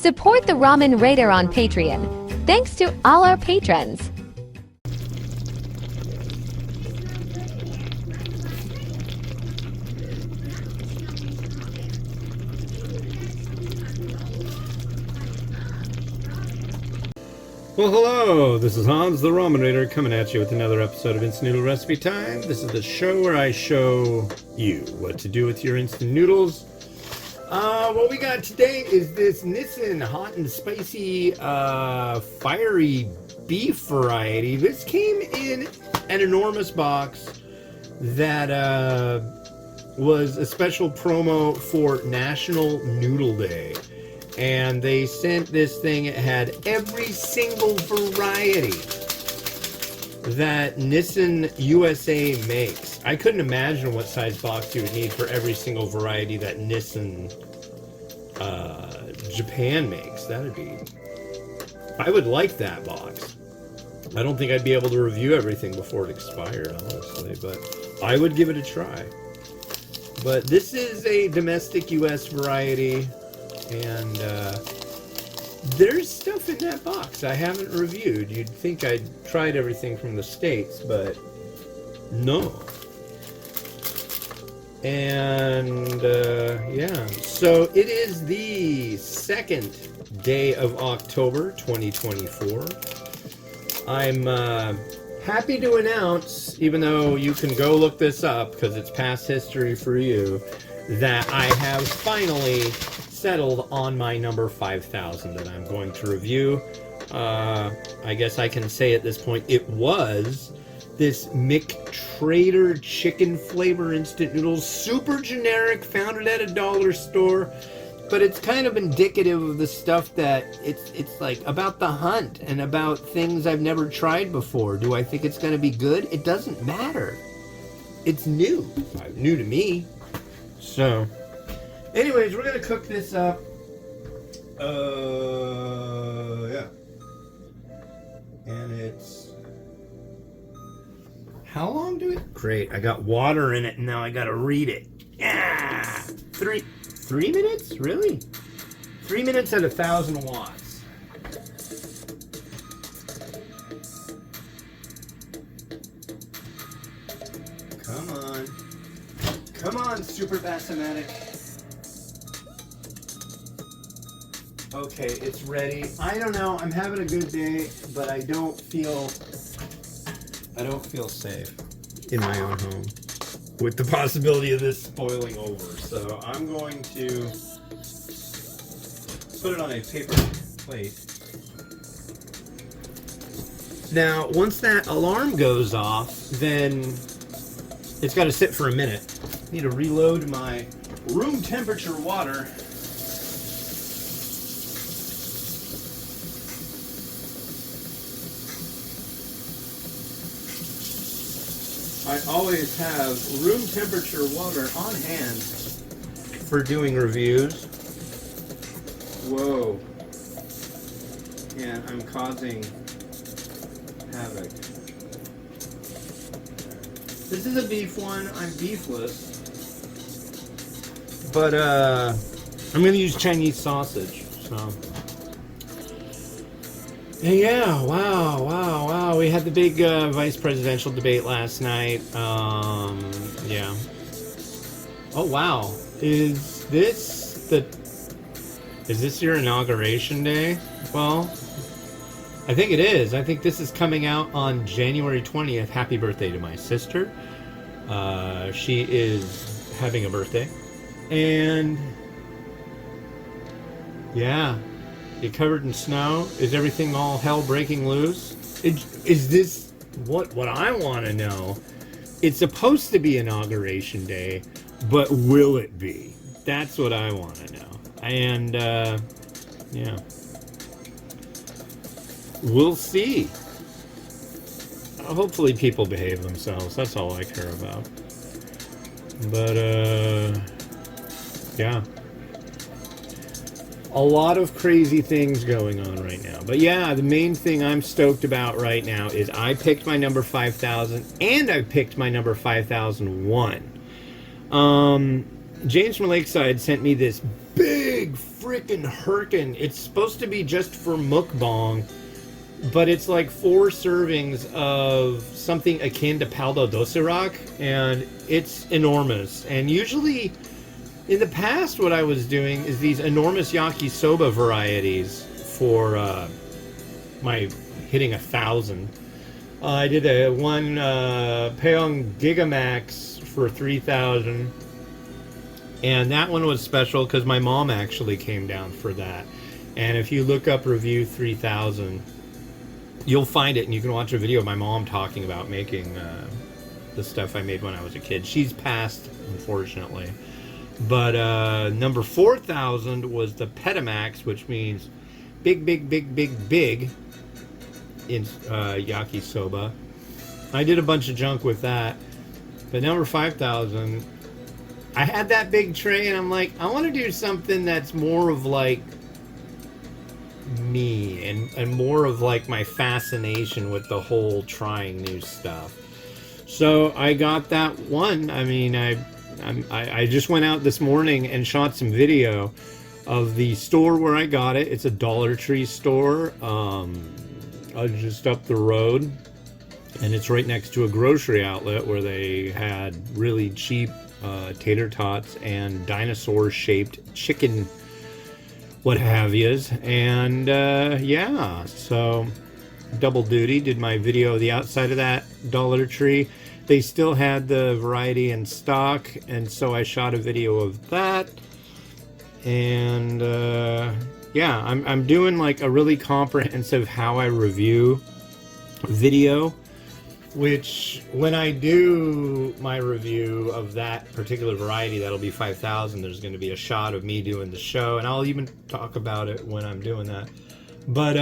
Support the Ramen Raider on Patreon. Thanks to all our patrons. Well, hello, this is Hans the Ramen Raider coming at you with another episode of Instant Noodle Recipe Time. This is the show where I show you what to do with your instant noodles. What we got today is this Nissin hot and spicy fiery beef variety. This came in an enormous box that was a special promo for National Noodle Day. And they sent this thing. It had every single variety that Nissin USA makes. I couldn't imagine what size box you would need for every single variety that Nissin Japan makes. That'd be... I would like that box. I don't think I'd be able to review everything before it expired, honestly, but I would give it a try. But this is a domestic US variety. And there's stuff in that box I haven't reviewed. You'd think I'd tried everything from the States, but no. And yeah, so it is the 2nd day of October 2024. I'm happy to announce, even though you can go look this up because it's past history for you, that I have finally settled on my number 5,000 that I'm going to review. I guess I can say at this point it was this McTrader chicken flavor instant noodles, super generic, found it at a dollar store, but it's kind of indicative of the stuff that it's like about the hunt and about things I've never tried before. Do I think it's going to be good? It doesn't matter. It's new. New to me. So anyways, we're gonna cook this up. Yeah. And it's... How long do it? Great, I got water in it and now I gotta read it. Yeah! Three minutes? Really? 3 minutes at 1,000 watts. Come on. Come on, Super Bassamatic. Okay, it's ready. I don't know. I'm having a good day, but I don't feel safe in my own home with the possibility of this spoiling over. So I'm going to put it on a paper plate. Now, once that alarm goes off, then it's got to sit for a minute. I need to reload my room temperature water. I always have room temperature water on hand for doing reviews. Whoa. And I'm causing havoc. This is a beef one. I'm beefless. But I'm going to use Chinese sausage. So. Yeah, wow. We had the big vice presidential debate last night. Yeah. Oh, wow. Is this your inauguration day? Well, I think it is. I think this is coming out on January 20th. Happy birthday to my sister. She is having a birthday. And yeah. You're covered in snow. Is everything all hell breaking loose? Is this what I want to know? It's supposed to be Inauguration Day, but will it be? That's what I want to know. And yeah, we'll see. Hopefully people behave themselves. That's all I care about. But yeah. A lot of crazy things going on right now. But yeah, the main thing I'm stoked about right now is I picked my number 5,000 and I picked my number 5001. James from Lakeside sent me this big big freaking herkin. It's supposed to be just for mukbang, but it's like 4 servings of something akin to paldo dosirak, and it's enormous. And usually, in the past, what I was doing is these enormous yakisoba varieties for my hitting 1,000. I did a one Peong Gigamax for 3,000, and that one was special because my mom actually came down for that. And if you look up review 3,000, you'll find it, and you can watch a video of my mom talking about making the stuff I made when I was a kid. She's passed, unfortunately. But number 4,000 was the Petamax, which means big, big, big, big, big in yakisoba. I did a bunch of junk with that. But number 5,000, I had that big tray, and I'm like, I want to do something that's more of like me, and more of like my fascination with the whole trying new stuff. So I got that one. I mean, I just went out this morning and shot some video of the store where I got it. It's a Dollar Tree store, just up the road, and it's right next to a grocery outlet where they had really cheap tater tots and dinosaur-shaped chicken, what have yous. And yeah, so double duty. Did my video of the outside of that Dollar Tree. They still had the variety in stock, and so I shot a video of that. And yeah, I'm doing like a really comprehensive how I review video, which when I do my review of that particular variety, that'll be 5,000. There's going to be a shot of me doing the show, and I'll even talk about it when I'm doing that. But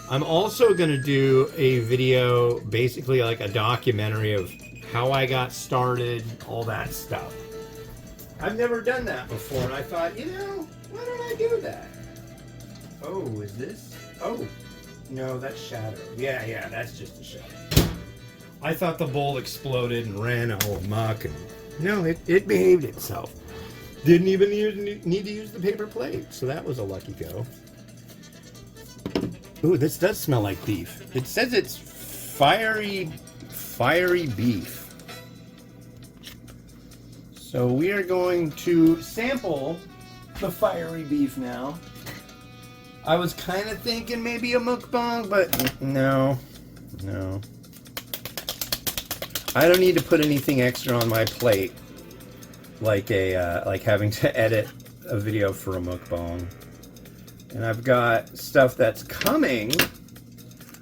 I'm also going to do a video, basically like a documentary of how I got started, all that stuff. I've never done that before, and I thought, you know, why don't I do that? Oh, is this? Oh, no, that's shadow. Yeah, that's just a shadow. I thought the bowl exploded and ran all amok, and no, it behaved itself. Didn't even need to use the paper plate, so that was a lucky go. Ooh, this does smell like beef. It says it's fiery beef. So we are going to sample the fiery beef now. I was kind of thinking maybe a mukbang, but no. I don't need to put anything extra on my plate, like having to edit a video for a mukbang. And I've got stuff that's coming,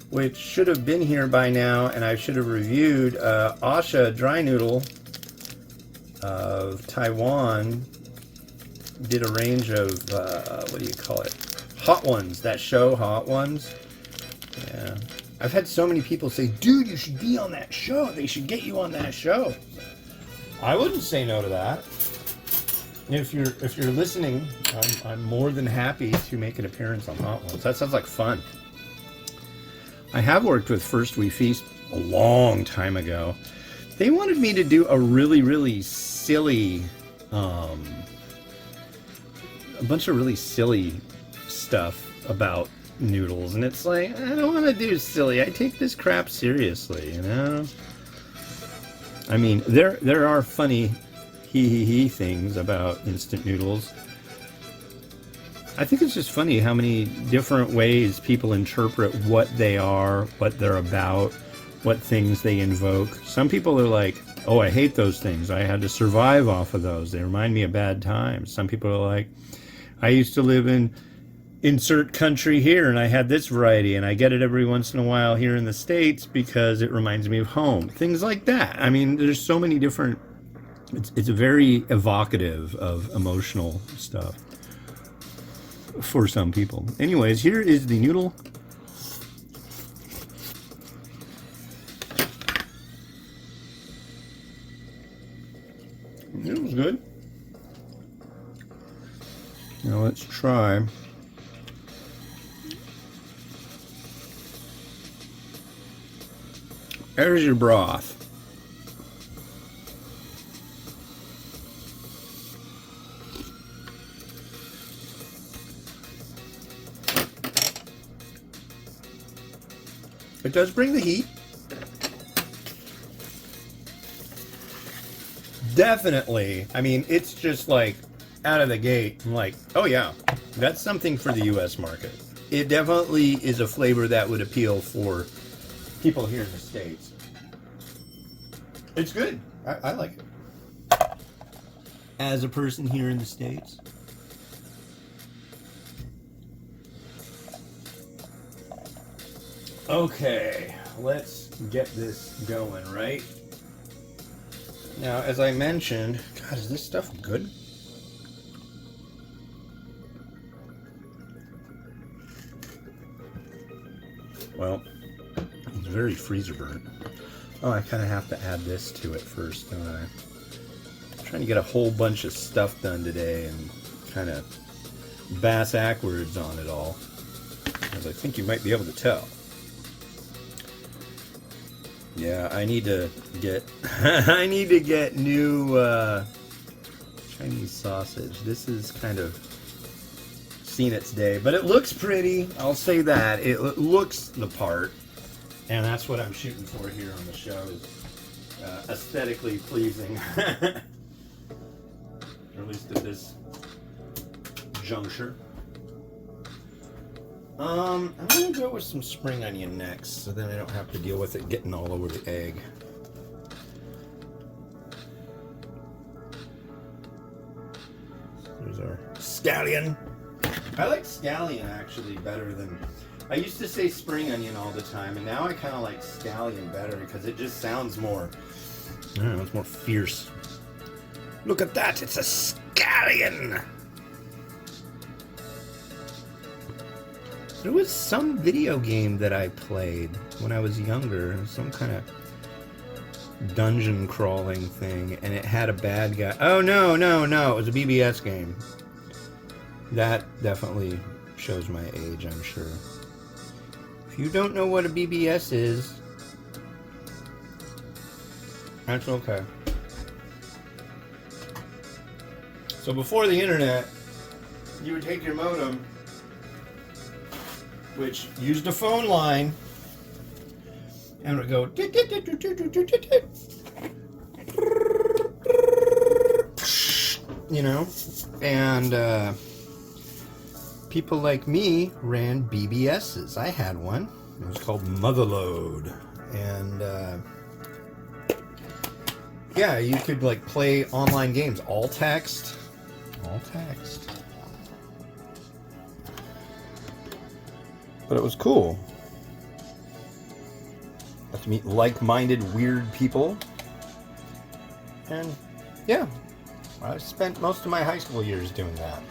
which should have been here by now, and I should have reviewed Asha Dry Noodle of Taiwan. Did a range of, what do you call it? Hot Ones, that show, Hot Ones. Yeah. I've had so many people say, dude, you should be on that show. They should get you on that show. I wouldn't say no to that. If you're listening, I'm more than happy to make an appearance on Hot Ones. That sounds like fun. I have worked with First We Feast a long time ago. They wanted me to do a really, really silly, a bunch of really silly stuff about noodles, and it's like, I don't want to do silly. I take this crap seriously, you know? I mean, there are funny hee things about instant noodles. I think it's just funny how many different ways people interpret what they are, what they're about, what things they invoke. Some people are like, oh, I hate those things. I had to survive off of those. They remind me of bad times. Some people are like, I used to live in insert country here, and I had this variety, and I get it every once in a while here in the States because it reminds me of home. Things like that. I mean, there's so many different... It's very evocative of emotional stuff for some people. Anyways, here is the noodle. Noodle's good. Now let's try. There's your broth. It does bring the heat. Definitely. I mean, it's just like out of the gate. I'm like, oh yeah, that's something for the U.S. market. It definitely is a flavor that would appeal for people here in the States. It's good. I like it. As a person here in the States. Okay, let's get this going, right? Now, as I mentioned, God, is this stuff good? Well, it's very freezer burnt. Oh, I kind of have to add this to it first, don't I? I'm trying to get a whole bunch of stuff done today and kind of bass-ackwards on it all, as I think you might be able to tell. Yeah, I need to get I need to get new Chinese sausage. This is kind of seen its day, but it looks pretty. I'll say that. It looks the part, and that's what I'm shooting for here on the show, is aesthetically pleasing. Or at least at this juncture. I'm gonna go with some spring onion next, so then I don't have to deal with it getting all over the egg. There's our scallion. I like scallion actually better than... I used to say spring onion all the time, and now I kind of like scallion better because it just sounds more... I don't know, it's more fierce. Look at that, it's a scallion! There was some video game that I played when I was younger, some kind of dungeon crawling thing, and it had a bad guy. Oh, no, it was a BBS game. That definitely shows my age, I'm sure. If you don't know what a BBS is, that's okay. So before the internet, you would take your modem, which used a phone line, and it would go, you know, and people like me ran BBSs. I had one. It was called Motherload, and yeah, you could like play online games, all text. But it was cool. Got to meet like-minded, weird people. And yeah, I spent most of my high school years doing that.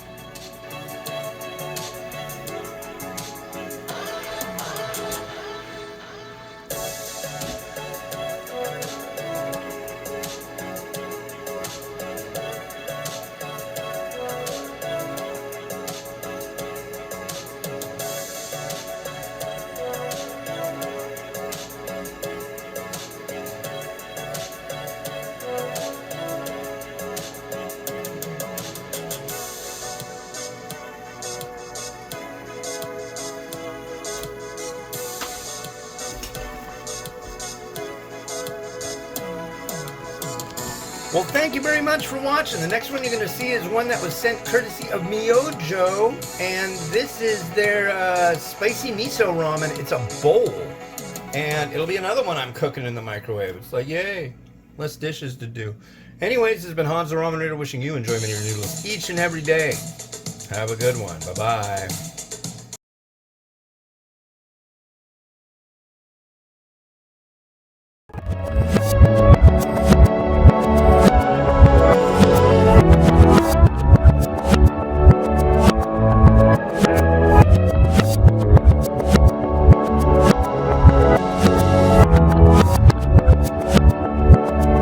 Well, thank you very much for watching. The next one you're going to see is one that was sent courtesy of Myojo, and this is their spicy miso ramen. It's a bowl, and it'll be another one I'm cooking in the microwave. It's like, yay, less dishes to do. Anyways, this has been Hans the Ramen Reader wishing you enjoyment of your noodles each and every day. Have a good one. Bye-bye.